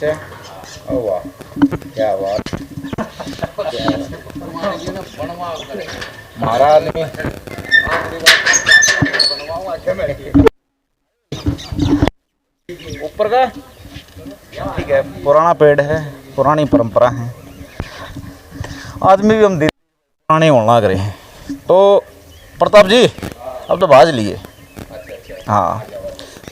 अच्छा, ओ वाह, क्या बात। हमारा आदमी ऊपर का ठीक है, पुराना पेड़ है, पुरानी परंपरा है, आदमी भी हम पुराने होने लग रहे हैं। तो प्रताप जी अब तो बाज लिए। हाँ,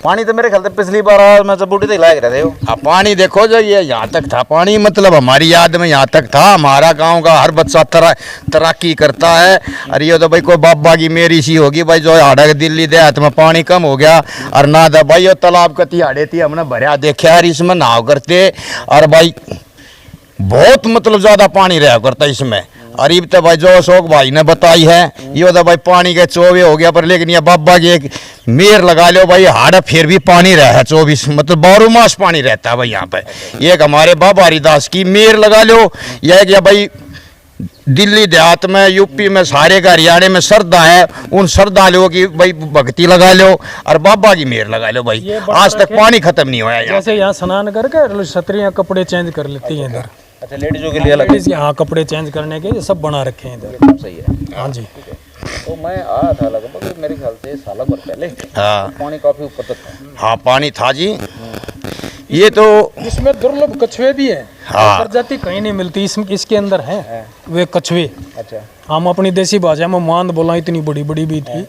पानी तो मेरे ख्याल से पिछली बार मैं जब बूटी तक लाए रहे थे वो। हाँ, पानी देखो जो ये यहाँ तक था पानी, मतलब हमारी याद में यहाँ तक था। हमारा गांव का हर बच्चा तरक्की करता है। अरे ये तो भाई कोई बाबा की मेरी सी होगी भाई, जो हाड़ा दिल्ली देहात में पानी कम हो गया। और ना था भाई, ये तालाब का तिहाड़े थी, हमने भरिया देखा यार, इसमें नाव करते। और भाई बहुत मतलब ज़्यादा पानी रहा करता इसमें। अरीब तो भाई जो अशोक भाई ने बताई है, ये तो भाई पानी के 24 हो गया पर, लेकिन ये बाबा की एक मेर लगा लो भाई, हाड़ फिर भी पानी रहा है 24, मतलब 12 मास पानी रहता है भाई यहाँ पे। एक हमारे बाबा हरिदास की मेर लगा लो, यह क्या भाई दिल्ली देहात में, यूपी में, सारे का हरियाणा में श्रद्धा है, उन श्रद्धालुओं की भाई भक्ति लगा लो और बाबा की मेहर लगा लो भाई। आज तक पानी खत्म नहीं हुआ। जैसे यहाँ स्नान करके छतरियाँ कपड़े चेंज कर लेती हैं इधर। अच्छा, लेडीजों के लिए अलग? हाँ, कपड़े चेंज करने के सब बना रखे हैं इधर। सही है। हाँ जी। तो मैं आया था लगभग मेरे ख्याल से साल भर पहले। हाँ, तो पानी काफी ऊपर तक था। हाँ पानी था जी। ये तो इसमें दुर्लभ कछुए भी हैं। हाँ, प्रजाति कहीं नहीं मिलती, इसके अंदर हैं वे कछुए। अच्छा, हम अपनी देसी भाषा में मांद बोला, इतनी बड़ी बड़ी भी थी।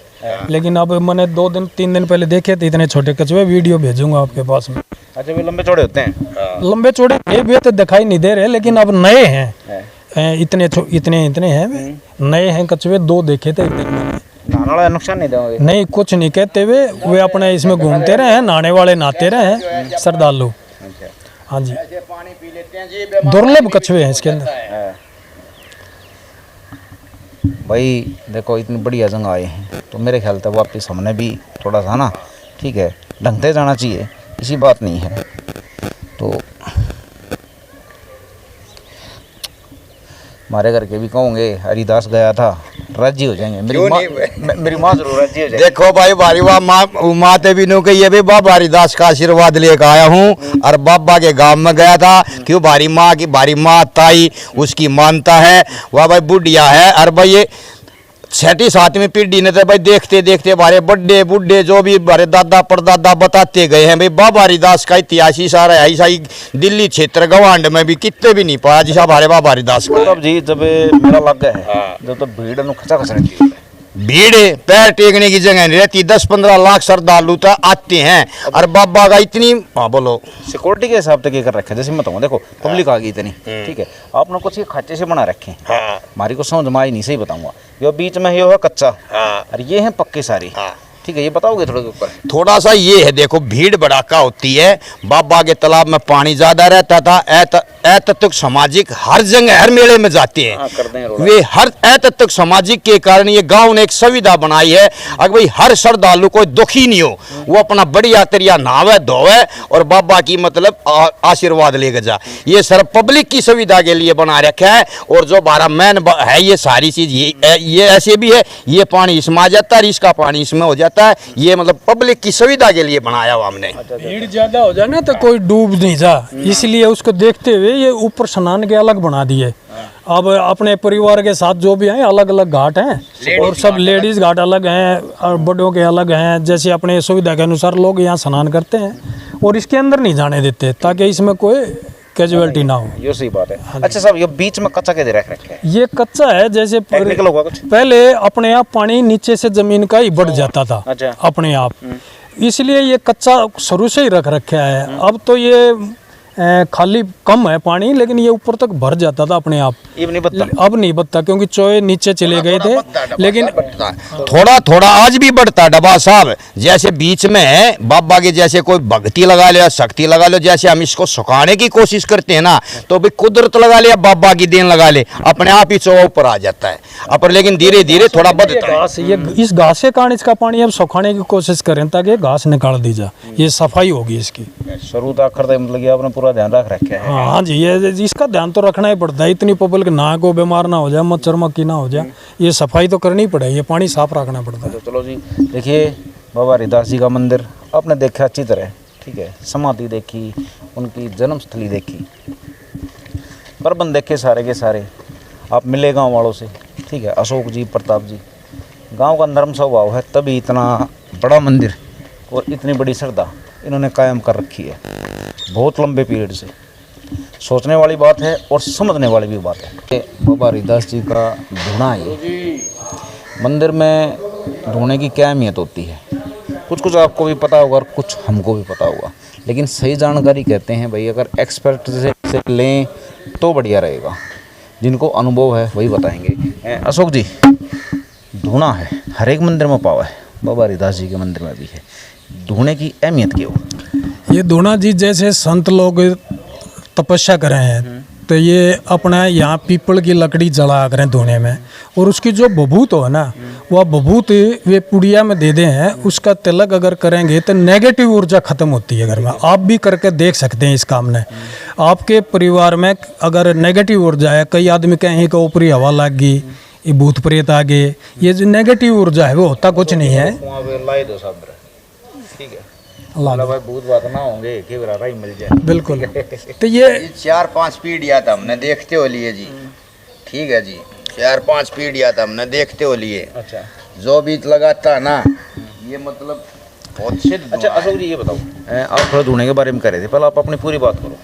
लेकिन अब मैंने 2-3 दिन पहले देखे थे इतने छोटे कछुए, वीडियो भेजूंगा आपके पास में। अच्छा, वे लंबे चौड़े होते हैं? लंबे चौड़े ये तो दिखाई नहीं दे रहे, लेकिन अब नए हैं। इतने हैं वे, नए हैं कछुए। 2 देखे थे इतने। नहाने वाला नुकसान नहीं देंगे? नहीं, कुछ नहीं कहते वे अपने इसमें घूमते रहे हैं, नहाने वाले नहाते रहे हैं श्रद्धालु। हाँ जी, दुर्लभ कछुए हैं इसके अंदर। भाई देखो, इतनी बढ़िया जगह आए हैं तो मेरे ख्याल से वापस हमने भी थोड़ा सा ना, ठीक है, ढंगते जाना चाहिए, इसी बात नहीं है। तो हमारे घर के भी कहूँगे हरिदास गया था, राजी हो जाएंगे। मेरी माँ जरूर राजी हो जाएगी। देखो भाई बारी वाह माते भी नो कही है, बाबा हरिदास का आशीर्वाद लेकर आया हूँ और बाबा के गांव में गया था। क्यों? भारी माँ ताई उसकी मानता है, वह भाई बुढ़िया है। और भाई ये 6वीं-7वीं पीढ़ी ने तो भाई देखते देखते हमारे बड़े बूढ़े जो भी हमारे दादा परदादा बताते गए हैं भाई, बाबा हरिदास का इतिहास ही सारा ऐसा ही दिल्ली क्षेत्र गवांड में भी कितने भी नहीं पाया जैसा हमारे बाबा हरिदास का। तब जी जब मेरा लग गया है, जब तो भीड़ खचा खच रहती है, भीड़ पैर टेकने की जगह नहीं रहती। 10-15 लाख श्रद्धालु आते हैं और बाबा का इतनी, हाँ बोलो, सिक्योरिटी के हिसाब से कर रखे। जैसे मैं बताऊँ, देखो पब्लिक आ गई इतनी, ठीक है, आपने कुछ खाचे से बना रखे हैं। हाँ, हमारी को समझ में आई नहीं, सही बताऊंगा। ये बीच में ये हुआ कच्चा, हाँ, और ये है पक्के सारी। हाँ, ठीक है, ये बताओगे थोड़ा ऊपर? थोड़ा सा ये है, देखो भीड़ भड़ाका होती है। बाबा के तालाब में पानी ज्यादा रहता था। अतत्व सामाजिक हर जगह हर मेले में जाते हैं। हाँ, कर देंगे वे हर अतत्व सामाजिक के कारण ये गांव ने एक सुविधा बनाई है। अगर भाई हर श्रद्धालु कोई दुखी नहीं हो, वो अपना बढ़िया तरिया नहावे धोवे और बाबा की मतलब आशीर्वाद लेकर जा। ये सर पब्लिक की सुविधा के लिए बना रखा है। और जो 12 मैन है, ये सारी चीज ये ऐसे भी है, ये पानी इसमें आ जाता है, इसका पानी इसमें हो जाता है। ये मतलब पब्लिक की सुविधा के लिए बनाया हुआ हमने। भीड़ ज्यादा हो जाए ना तो कोई डूब नहीं जा, इसलिए उसको देखते हुए ये ऊपर स्नान के अलग बना दिए। अब अपने परिवार के साथ जो भी हैं, अलग अलग घाट हैं और सब लेडीज घाट अलग हैं और बड़ों के अलग हैं। जैसे अपने सुविधा के अनुसार लोग यहाँ स्नान करते हैं और इसके अंदर नहीं जाने देते ताकि इसमें कोई कैजुअलिटी ना हो। ये सही बात है। अच्छा साहब, ये बीच में कच्चा कैसे रख रखे हैं? ये कच्चा है, जैसे टेक्निकल होगा कुछ? पहले अपने आप पानी नीचे से जमीन का ही बढ़ जाता था। अच्छा। अपने आप, इसलिए ये कच्चा शुरू से ही रख रखा है। अब तो ये खाली कम है पानी, लेकिन ये ऊपर तक भर जाता था अपने आप। अब नहीं बदता क्योंकि चोए नीचे चले गए थे, लेकिन थोड़ा थोड़ा आज भी बढ़ता डबा साहब। जैसे बीच में है बाबा के, जैसे कोई भक्ति लगा लो या शक्ति लगा लो, जैसे हम इसको सुखाने की कोशिश करते हैं ना, तो भी कुदरत लगा ले या बाबा की देन लगा ले, अपने आप ही चोआ ऊपर आ जाता है अपर। लेकिन धीरे धीरे थोड़ा बढ़ता है। ये इस घास के कारण इसका पानी अब सुखाने की कोशिश करें ताकि घास निकाल दी जाए, ये सफाई होगी इसकी। शुरू तक आखिर तक मतलब आपने पूरा ध्यान रख रखा है। हाँ जी, ये इसका ध्यान तो रखना ही पड़ता है। इतनी पब्लिक ना को बीमार ना हो जाए, मच्छर मक्खी ना हो जाए, ये सफाई तो करनी पड़ेगी, ये पानी साफ रखना पड़ता है। चलो जी, देखिए बाबा हरिदास जी का मंदिर आपने देखा अच्छी तरह, ठीक है, समाधि देखी, उनकी जन्मस्थली देखी, प्रबंध देखे सारे के सारे। आप मिले गांव वालों से, ठीक है, अशोक जी, प्रताप जी, गांव का नरम स्वभाव है, तभी इतना बड़ा मंदिर और इतनी बड़ी श्रद्धा इन्होंने कायम कर रखी है बहुत लंबे पीरियड से। सोचने वाली बात है और समझने वाली भी बात है। बाबा हरिदास जी का धुना है मंदिर में, धुने की क्या अहमियत होती है कुछ कुछ आपको भी पता होगा और कुछ हमको भी पता होगा, लेकिन सही जानकारी कहते हैं भाई अगर एक्सपर्ट से लें तो बढ़िया रहेगा। जिनको अनुभव है वही बताएंगे। अशोक जी, धुना है हर एक मंदिर में पावा है, बाबा हरिदास जी के मंदिर में भी है, धुने की अहमियत क्यों? ये धुना जी जैसे संत लोग तपस्या कर रहे हैं तो ये अपना यहाँ पीपल की लकड़ी जला करें धुने में, और उसकी जो बबूत हो ना वह बबूत वे पुड़िया में दे हैं, उसका तिलक अगर करेंगे तो नेगेटिव ऊर्जा खत्म होती है घर में। आप भी करके देख सकते हैं इस काम में। आपके परिवार में अगर नेगेटिव ऊर्जा है, कई आदमी कहीं का ऊपरी हवा लग गई, ये भूत प्रेत आ गए, ये जो नेगेटिव ऊर्जा है वो होता कुछ नहीं है। ठीक है, भाई भूत बात ना होंगे कि ही मिल जाए। बिल्कुल। तो ये 4-5 पीढ़ियाँ था हमने देखते हो लिए जी, ठीक है जी, 4-5 पीढ़ियाँ था हमने देखते हो लिए। अच्छा, जो बीज लगाता है ना ये मतलब बहुत सिद्ध। अच्छा अशोक जी ये बताओ, आप थोड़ा धुने के बारे में कह रहे थे, पहले आप अपनी पूरी बात करो।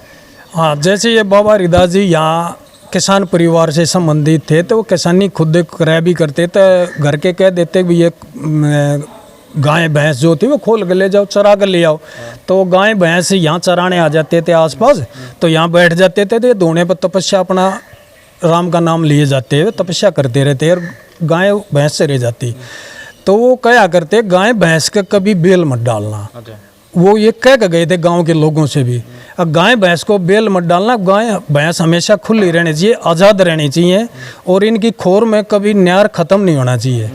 हाँ, जैसे ये बाबा हरिदास जी यहाँ किसान परिवार से संबंधित थे, तो वो किसानी खुद क्रय भी करते थे। घर के कह देते भी ये गाय भैंस जो थी वो खोल के ले जाओ, चरा कर ले आओ। तो गाय भैंस यहाँ चराने आ जाते थे आसपास, तो यहाँ बैठ जाते थे, तो ये धोने पर तपस्या अपना राम का नाम लिए जाते हुए तपस्या करते रहते और गाय भैंस चरे जाती। तो वो क्या करते, गाय भैंस का कभी बेल मत डालना। वो ये कह के गए थे गांव के लोगों से भी, अब गाय भैंस को बेल मत डालना, गाय भैंस हमेशा खुली रहनी चाहिए, आज़ाद रहनी चाहिए, और इनकी खोर में कभी न्यार ख़त्म नहीं होना चाहिए।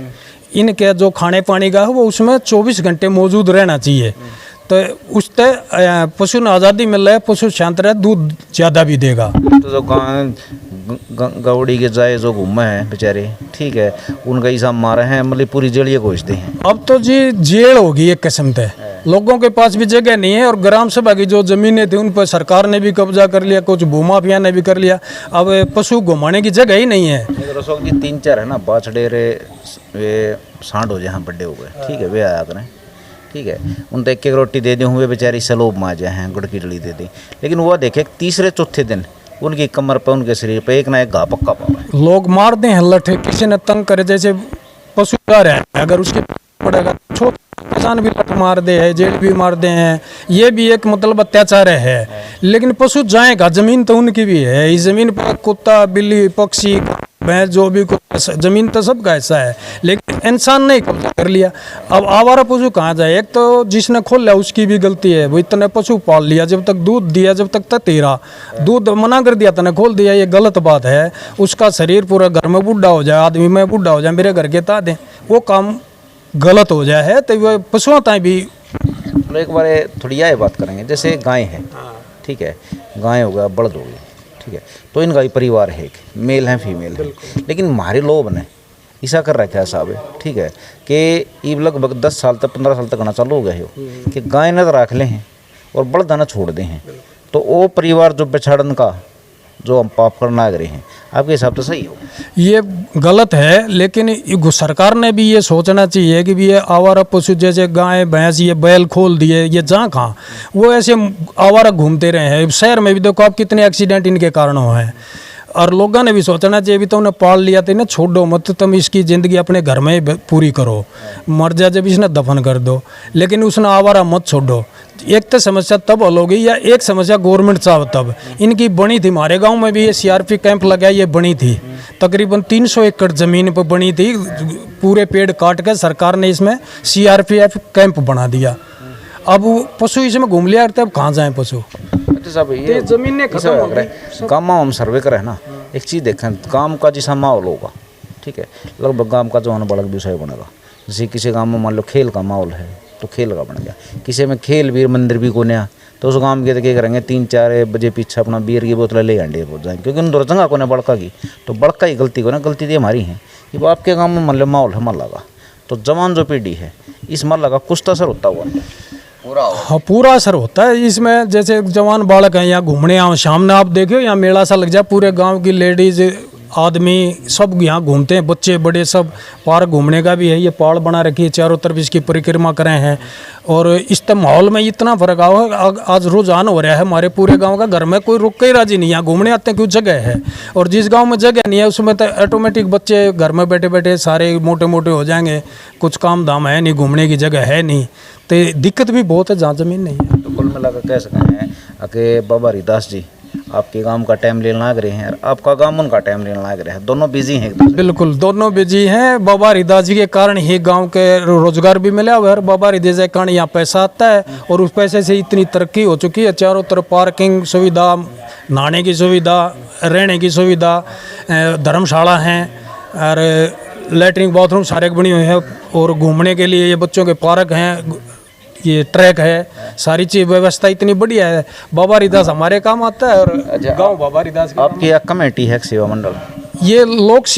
इनके जो खाने पानी का है वो उसमें 24 घंटे मौजूद रहना चाहिए। तो उससे पशु ने आज़ादी मिल रहा है, पशु शांत रहे, दूध ज़्यादा भी देगा। तो जो गौड़ी के जाए जो घूमे हैं बेचारे, ठीक है, उनका हिसाब मारे हैं, मतलब पूरी जेल ये घोषते हैं। अब तो जी जेल होगी एक किस्म से, लोगों के पास भी जगह नहीं है, और ग्राम सभा की जो जमीनें थी उन पर सरकार ने भी कब्जा कर लिया, कुछ भूमाफिया ने भी कर लिया। अब पशु घुमाने की जगह ही नहीं है। अशोक जी 3-4 है ना बाछड़े रे वे सांड हो जाए बड्डे हो गए, ठीक है, वे आया करें, ठीक है, उन तो एक रोटी दे दी हुए बेचारी सलोब में आ जाए हैं, गुड़ की डली दे दी, लेकिन वो देखे तीसरे चौथे दिन उनकी कमर पे उनके शरीर पे एक ना एक घा पक्का पावा है। लोग मारते हैं लठे, किसी ने तंग करे, जैसे पशु जा रहे हैं, अगर उसके पड़ेगा छोटे किसान भी लठ मार दे है, जेल भी मार दे हैं, ये भी एक मतलब अत्याचार है। लेकिन पशु जाएगा, जमीन तो उनकी भी है, इस जमीन पर कुत्ता बिल्ली पक्षी भैंस जो भी जमीन तो सबका ऐसा है, लेकिन इंसान ने कब्जा कर लिया। अब आवारा पशु कहाँ जाए? एक तो जिसने खोल लिया उसकी भी गलती है, वो इतने पशु पाल लिया, जब तक दूध दिया, जब तक तेरा दूध मना कर दिया, तने खोल दिया, ये गलत बात है। उसका शरीर पूरा घर में बूढ़ा हो जाए, आदमी में बूढ़ा हो जाए, मेरे घर के ता दें, वो काम गलत हो जाए है, तो वह पशुओं ताई भी। एक बार थोड़ी यह बात करेंगे, जैसे गाय है, ठीक है, गाय हो गया, बड़द हो गई, ठीक है, तो इनका भी परिवार है, एक मेल है फीमेल है, लेकिन हमारे लोग ने ऐसा कर रखा है साहब, ठीक है, कि ये लगभग 10 साल तक 15 साल तक आना चालू हो गए हो कि गाय न रख ले हैं और बड़द न छोड़ दे हैं, तो वो परिवार जो बिछाड़न का जो हम पाप करना आ रहे हैं, आपके हिसाब से सही हो? ये गलत है, लेकिन सरकार ने भी ये सोचना चाहिए कि भी ये आवारा पशु जैसे गाय भैंस, ये बैल खोल दिए, ये जहाँ कहाँ वो ऐसे आवारा घूमते रहे हैं। शहर में भी देखो आप कितने एक्सीडेंट इनके कारण हुए हैं, और लोगों ने भी सोचना चाहिए भी तो उन्हें पाल लिया था ना, छोड़ो मत, तुम इसकी ज़िंदगी अपने घर में ही पूरी करो, मर जा जब इसने दफन कर दो, लेकिन उसने आवारा मत छोड़ो। एक तो समस्या तब हल होगी, या एक समस्या गवर्नमेंट चाहो तब। इनकी बनी थी, हमारे गांव में भी ये सीआरपी कैंप लगा, ये बनी थी तकरीबन 300 एकड़ ज़मीन पर बनी थी, पूरे पेड़ काट कर सरकार ने इसमें सीआरपीएफ कैंप बना दिया। अब पशु इसमें घूम लिया, अब कहाँ जाएँ पशु? सब ये जमीन खत्म हो गई। गाँव में हम सर्वे करें ना, एक चीज़ देखें, गाँव का जैसा माहौल होगा, ठीक है, लगभग गाँव का जो है बड़ा विषय बनेगा। जैसे किसी गाँव में मान लो खेल का माहौल है तो खेल का बन गया, किसी में खेल वीर मंदिर भी को नया, तो उस गाँव के तो क्या करेंगे, 3-4 बजे पीछे अपना बीयर की बोतलें ले अंडे पहुँच जाएंगे, क्योंकि उन जगह को ना बड़का की, तो बड़का ही गलती को ना, गलती तो हमारी है। ये आपके गाँव में मान लो माहौल है मल्ला का, तो जवान जो पीढ़ी है इस मल्ला का कुछ तो असर होता हुआ पूरा हो हाँ पूरा असर होता है इसमें। जैसे जवान बालक हैं यहाँ घूमने आओ, सामने आप देखो यहाँ मेला सा लग जाए, पूरे गांव की लेडीज आदमी सब यहाँ घूमते हैं, बच्चे बड़े सब। पार्क घूमने का भी है, ये पहाड़ बना रखी है, चारों तरफ इसकी परिक्रमा करें हैं। और इस तरह माहौल में इतना फर्क आओ, आज रुझान हो रहा है हमारे पूरे गांव का, घर में कोई रुक के ही राजी नहीं, यहाँ घूमने आते हैं क्यों, जगह है। और जिस गांव में जगह नहीं है उसमें तो ऑटोमेटिक बच्चे घर में बैठे बैठे सारे मोटे मोटे हो जाएंगे, कुछ काम धाम है नहीं, घूमने की जगह है नहीं, तो दिक्कत भी बहुत है जहाँ ज़मीन नहीं है। तो कुल मिलाकर कह सकते हैं कि बाबा हरिदास जी आपके काम का टाइम लेने लग रहे हैं और आपका काम उनका टाइम लेने लग रहा है, दोनों बिजी हैं एकदम। बिल्कुल दोनों बिजी हैं। बाबा हरिदास जी के कारण ही गांव के रोजगार भी मिला हुआ है, बाबा हरिदास जी के कारण यहाँ पैसा आता है और उस पैसे से इतनी तरक्की हो चुकी है, चारों तरफ पार्किंग सुविधा, नहाने की सुविधा, रहने की सुविधा, धर्मशाला हैं और लैट्रिन बाथरूम सारे बनी हुई हैं, और घूमने के लिए ये बच्चों के पार्क हैं, ये ट्रैक है, सारी चीज व्यवस्था इतनी बढ़िया है। बाबा हरिदास हमारे काम आता है और गांव बाबा हरिदास के आपकी एक कमेटी है सेवा मंडल, ये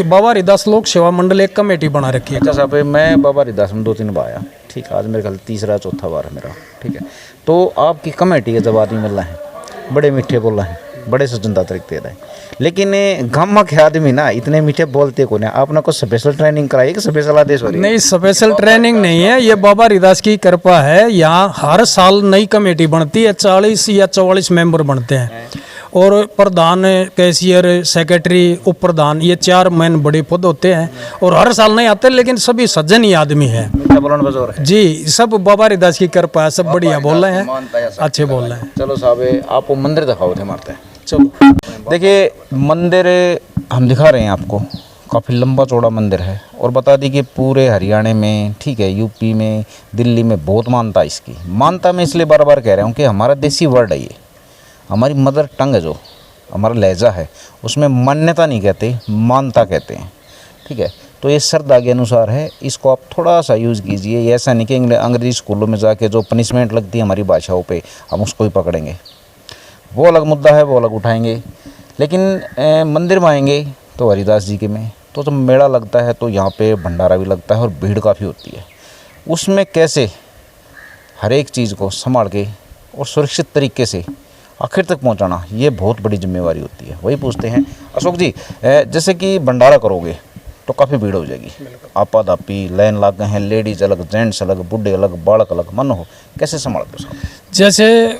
बाबा हरिदास लोक सेवा मंडल एक कमेटी बना रखी है। अच्छा साहब, मैं बाबा हरिदास में 2-3 बार आया, ठीक है, आज मेरे ख्याल तीसरा चौथा बार है मेरा, ठीक है। तो आपकी कमेटी के जब आदमी मिल रहे हैं, बड़े मीठे बोल रहे हैं, बड़े सज्जनता तरीके दे रहे हैं, लेकिन गाँव के आदमी ना इतने मीठे बोलते को नहीं। आपने कुछ स्पेशल ट्रेनिंग कराई कि स्पेशल आदेश हो रही है? नहीं, स्पेशल ट्रेनिंग नहीं है, ये बाबा हरिदास की कृपा है। यहाँ हर साल नई कमेटी बनती है, 40 या 44 मेंबर बनते हैं, और प्रधान, कैशियर, सेक्रेटरी, उप प्रधान, ये 4 मेन बड़े पद होते हैं, और हर साल नहीं आते, लेकिन सभी सज्जन ही आदमी है जी। सब बाबा हरिदास की कृपा है, सब बढ़िया बोल रहे हैं, अच्छे बोल रहे हैं। चलो साहब, आप मंदिर दिखाओ थे मारते हैं। चलो देखिए मंदिर हम दिखा रहे हैं आपको, काफ़ी लंबा चौड़ा मंदिर है, और बता दी कि पूरे हरियाणा में, ठीक है, यूपी में, दिल्ली में बहुत मानता है इसकी। मानता मैं इसलिए बार बार कह रहा हूँ कि हमारा देसी वर्ड है ये, हमारी मदर टंग है, जो हमारा लहजा है, उसमें मान्यता नहीं कहते, मानता कहते हैं, ठीक है। तो ये श्रद्धा के अनुसार है, इसको आप थोड़ा सा यूज़ कीजिए। ये ऐसा नहीं कि अंग्रेजी स्कूलों में जाके जो पनिशमेंट लगती है हमारी भाषाओं पे, हम उसको ही पकड़ेंगे, वो अलग मुद्दा है, वो अलग उठाएंगे। लेकिन मंदिर में आएंगे तो हरिदास जी के में, तो जब मेला लगता है तो यहाँ पे भंडारा भी लगता है और भीड़ काफ़ी होती है। उसमें कैसे हर एक चीज़ को संभाल के और सुरक्षित तरीके से आखिर तक पहुँचाना, ये बहुत बड़ी जिम्मेवारी होती है। वही पूछते हैं अशोक जी, जैसे कि भंडारा करोगे तो काफ़ी भीड़ हो जाएगी, आपा धापी लाइन लग गए हैं, लेडीज अलग, जेंट्स अलग, बूढ़े अलग, बालक अलग, मन हो कैसे संभालते हो? जैसे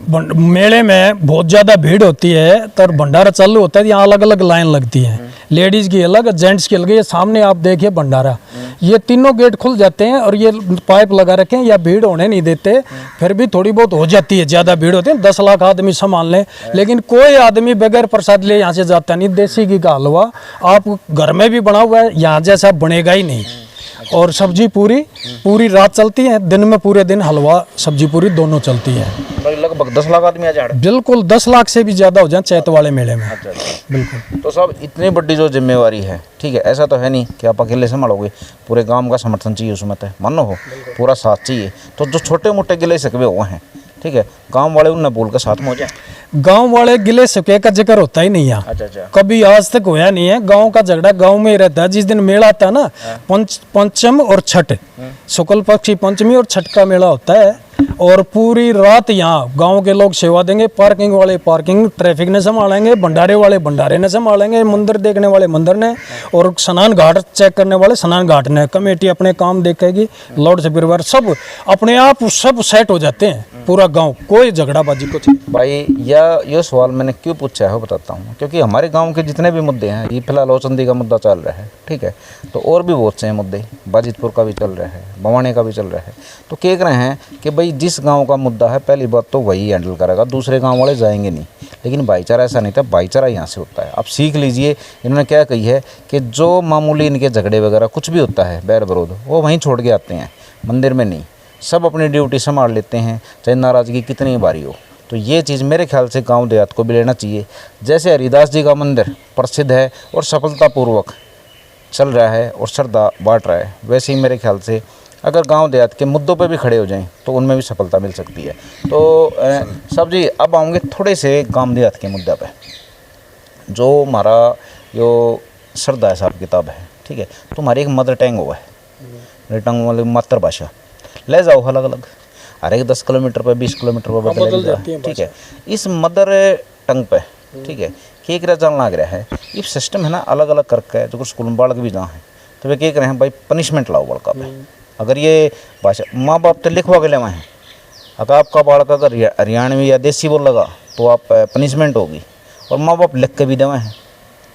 मेले में बहुत ज़्यादा भीड़ होती है तो भंडारा चालू होता है, यहाँ अलग अलग लाइन लगती है, लेडीज़ की अलग, जेंट्स की अलग। ये सामने आप देखिए भंडारा, ये तीनों गेट खुल जाते हैं और ये पाइप लगा रखे हैं, या भीड़ होने नहीं देते। फिर भी थोड़ी बहुत हो जाती है, ज़्यादा भीड़ होती है, 10 लाख आदमी संभाल लें, लेकिन कोई आदमी बगैर प्रसाद ले यहाँ से जाता नहीं। देसी घी का हलवा आप घर में भी बना हुआ है, यहाँ जैसा बनेगा ही नहीं। और सब्जी पूरी रात चलती है, दिन में पूरे दिन हलवा सब्जी पूरी दोनों चलती है। लगभग 10 लाख आदमी आ जाए, बिल्कुल 10 लाख से भी ज़्यादा हो जाए चैत वाले मेले में। अच्छा। बिल्कुल। तो साहब इतनी बड़ी जो जिम्मेवारी है, ठीक है, ऐसा तो है नहीं कि आप अकेले संभालोगे, पूरे गांव का समर्थन चाहिए उसमें, तो मानो हो पूरा साथ चाहिए। तो जो छोटे मोटे गिले सकवे हुए हैं, ठीक है, गांव वाले उनने बोल कर साथ में हो जाए। गांव वाले गिले सके का जिक्र होता ही नहीं है। अच्छा। कभी आज तक होया नहीं है। गांव का झगड़ा गांव में ही रहता है। जिस दिन मेला आता है ना, पंचम और छठ, शुक्ल पक्ष की पंचमी और छठ का मेला होता है, और पूरी रात यहाँ गांव के लोग सेवा देंगे। पार्किंग वाले पार्किंग, ट्रैफिक ने संभालेंगे, भंडारे वाले भंडारे ने संभालेंगे, मंदिर देखने वाले मंदिर ने, और स्नान घाट चेक करने वाले स्नान घाट ने। कमेटी अपने काम देखेगी, लॉर्ड से परिवार सब अपने आप सब सेट हो जाते हैं, पूरा गांव, कोई झगड़ाबाजी कुछ। भाई ये सवाल मैंने क्यों पूछा है बताता हूँ, क्योंकि हमारे गांव के जितने भी मुद्दे हैं, ये फिलहाल औचंदी का मुद्दा चल रहा है, ठीक है, तो और भी बहुत से मुद्दे, बाजितपुर का भी चल रहा है, भवानी का भी चल रहा है। तो कह रहे हैं कि भाई जिस गांव का मुद्दा है, पहली बात तो वही हैंडल करेगा, दूसरे गांव वाले जाएंगे नहीं। लेकिन भाईचारा ऐसा नहीं था, भाईचारा यहाँ से होता है। आप सीख लीजिए, इन्होंने क्या कही है कि जो मामूली इनके झगड़े वगैरह कुछ भी होता है, बैर विरोध, वो वहीं छोड़ के आते हैं, मंदिर में नहीं। सब अपनी ड्यूटी संभाल लेते हैं, चाहे नाराज़गी कितनी भारी हो। तो ये चीज़ मेरे ख्याल से गांव देहात को भी लेना चाहिए। जैसे हरिदास जी का मंदिर प्रसिद्ध है और सफलतापूर्वक चल रहा है और श्रद्धा बांट रहा है, वैसे ही मेरे ख्याल से अगर गांव देहात के मुद्दों पे भी खड़े हो जाएं तो उनमें भी सफलता मिल सकती है। तो साहब जी, अब आऊँगे थोड़े से गांव देहात के मुद्दे पे। जो हमारा जो श्रद्धा हिसाब किताब है, ठीक है, तो हमारी एक मदर टंग हुआ है, टंग वाली मातृभाषा, ले जाओ अलग अलग। हर एक 10 किलोमीटर पर 20 किलोमीटर पर बदल जाती है ठीक है। इस मदर टंग पे ठीक है के कर जान लग रहा है ये सिस्टम है ना अलग अलग करके जो स्कूल में बालक भी जहाँ है तो वे क्या करें हैं भाई पनिशमेंट लाओ बालका पे। अगर ये भाषा माँ बाप तो लिखवा के ले हैं अगर आपका बालक अगर हरियाणवी या देसी बोल लगा तो आप पनिशमेंट होगी और माँ बाप लिख के भी देवे हैं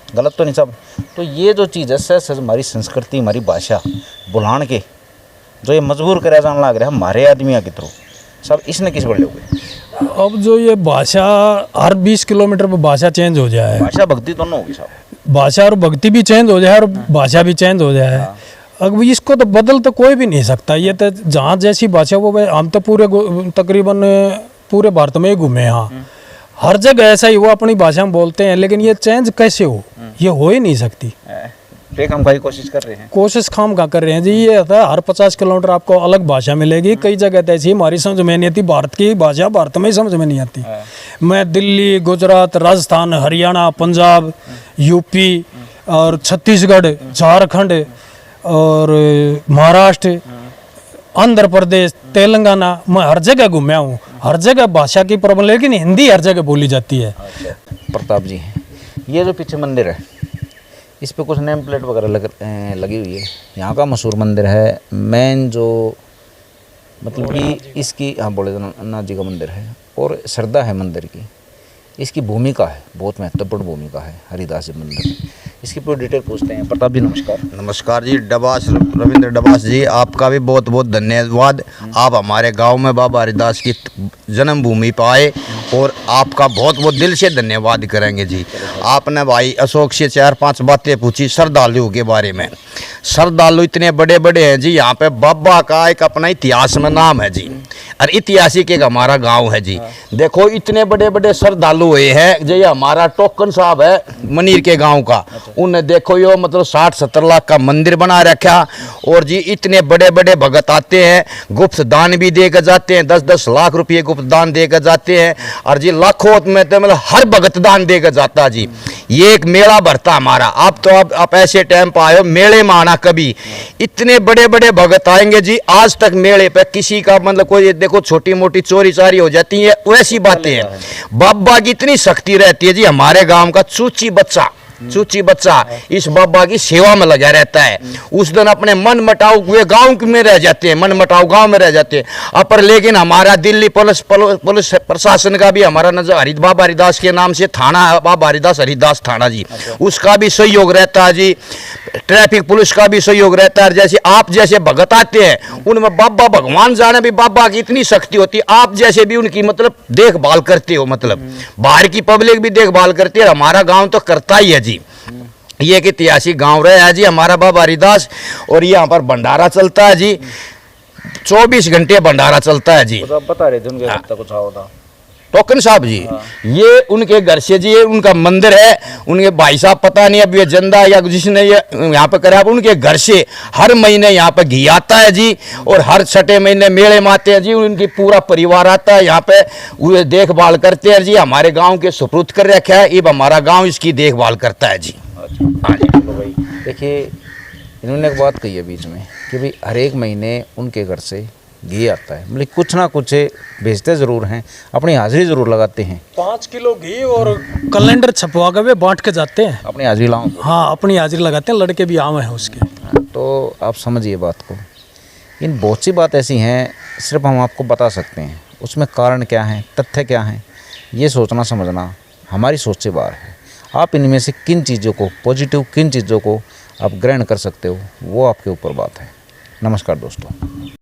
गलत तो नहीं सब। तो ये जो चीज़ है सच हमारी संस्कृति हमारी भाषा बुलान के जो ये मजबूर कराया जाने लग रहा है हमारे आदमियों के थ्रू सब इसने किस बड़े हो गए। अब जो ये भाषा हर 20 किलोमीटर पर भाषा चेंज हो जाए, भाषा भक्ति दोनों होगी साहब, भाषा और भक्ति भी चेंज हो जाए और भाषा भी चेंज हो जाए। अब इसको तो बदल तो कोई भी नहीं सकता। ये तो जहाँ जैसी भाषा वो हम तो पूरे तकरीबन पूरे भारत में ही घूमे। हाँ हर जगह ऐसा ही वो अपनी भाषा में बोलते हैं, लेकिन ये चेंज कैसे हो, ये हो ही नहीं सकती। हम भाई कोशिश कर रहे हैं, कोशिश खाम का कर रहे हैं जी। ये होता है हर 50 किलोमीटर आपको अलग भाषा मिलेगी। कई जगह तो ऐसी हमारी समझ में नहीं आती, भारत की भाषा भारत में ही समझ में नहीं आती। मैं दिल्ली, गुजरात, राजस्थान, हरियाणा, पंजाब, यूपी और छत्तीसगढ़, झारखंड और महाराष्ट्र, आंध्र प्रदेश, तेलंगाना, मैं हर जगह घूमया हूँ। हर जगह भाषा की प्रॉब्लम, लेकिन हिंदी हर जगह बोली जाती है। प्रताप जी ये जो पीछे मंदिर है इस पे कुछ नेम प्लेट वगैरह लगी हुई है। यहाँ का मशहूर मंदिर है मेन जो मतलब कि इसकी हाँ बोले नाथ जी का मंदिर है और श्रद्धा है मंदिर की। इसकी भूमिका है बहुत महत्वपूर्ण भूमिका है हरिदास जी मंदिर। इसकी पूरी डिटेल पूछते हैं। प्रताप जी नमस्कार। नमस्कार जी, डबास रविंद्र डबास जी, आपका भी बहुत बहुत धन्यवाद। आप हमारे गांव में बाबा हरिदास की जन्मभूमि पर आए और आपका बहुत बहुत दिल से धन्यवाद करेंगे जी। आपने भाई अशोक से 4-5 बातें पूछी श्रद्धालुओं के बारे में। श्रद्धालु इतने बड़े बड़े हैं जी, यहाँ पे बाबा का एक अपना इतिहास में नाम है जी और ऐतिहासिक एक हमारा गांव है जी। देखो इतने बड़े बड़े श्रद्धालु हुए हैं जो ये हमारा टोकन साहब है मनीर के गांव का, उन्हें देखो यो मतलब 60-70 लाख का मंदिर बना रखा। और जी इतने बड़े बड़े भगत आते हैं, गुप्त दान भी देकर जाते हैं, 10-10 लाख रुपये गुप्त दान देकर जाते हैं। और जी लाखों में तो मतलब हर भगत दान देकर जाता जी। ये एक मेला भरता हमारा। आप तो आप ऐसे टाइम पर आए हो मेले में आना कभी, इतने बड़े बड़े भगत आएंगे जी। आज तक मेले पे किसी का मतलब कोई देखो छोटी मोटी चोरी चारी हो जाती है वैसी बातें हैं। बाबा की इतनी शक्ति रहती है जी। हमारे गांव का चूची बच्चा इस बाबा की सेवा में लगा रहता है। उस दिन अपने मन मटाव हुए गांव में रह जाते हैं, मन मटाव गांव में रह जाते हैं पर लेकिन हमारा दिल्ली पुलिस प्रशासन का भी हमारा नजर बाबा हरिदास के नाम से थाना है, बाबा हरिदास थाना जी, उसका भी सहयोग रहता है जी। ट्रैफिक पुलिस का भी सहयोग रहता है। जैसे आप जैसे भगत आते हैं उनमें बाबा भगवान जाने भी बाबा की इतनी शक्ति होती है। आप जैसे भी उनकी मतलब देखभाल करते हो, मतलब बाहर की पब्लिक भी देखभाल करती है, हमारा गांव तो करता ही है जी। ये एक ऐतिहासिक गांव रहा है जी हमारा बाबा हरिदास। और यहाँ पर भंडारा चलता है जी, 24 घंटे भंडारा चलता है जी। बता रहे थे उनके घर तक कुछ होता टोकन साहब जी, ये उनके घर से जी, ये उनका मंदिर है। उनके भाई साहब पता नहीं अब ये जंदा या जिसने ये यहाँ पे करा, उनके घर से हर महीने यहाँ पे घी आता है जी। और हर 6 महीने मेले में आते हैं जी। उनकी पूरा परिवार आता है यहाँ पे, वो देखभाल करते हैं जी। हमारे गांव के सुपुर्द कर रखा है, अब हमारा गांव इसकी देखभाल करता है जी। हाँ जी चलो भाई। देखिए इन्होंने एक बात कही है बीच में कि भाई हर एक महीने उनके घर से घी आता है, मतलब कुछ ना कुछ भेजते ज़रूर हैं, अपनी हाजिरी ज़रूर लगाते हैं। 5 किलो घी और कैलेंडर छपवा के वे बांट के जाते हैं। अपनी हाजिरी लाओ। हाँ अपनी हाजिरी लगाते हैं, लड़के भी आम हैं उसके। तो आप समझिए बात को। इन बहुत सी बात ऐसी हैं सिर्फ हम आपको बता सकते हैं, उसमें कारण क्या है, तथ्य क्या हैं, ये सोचना समझना हमारी सोच से बाहर है। आप इनमें से किन चीज़ों को पॉजिटिव, किन चीज़ों को आप ग्रहण कर सकते हो, वो आपके ऊपर बात है। नमस्कार दोस्तों।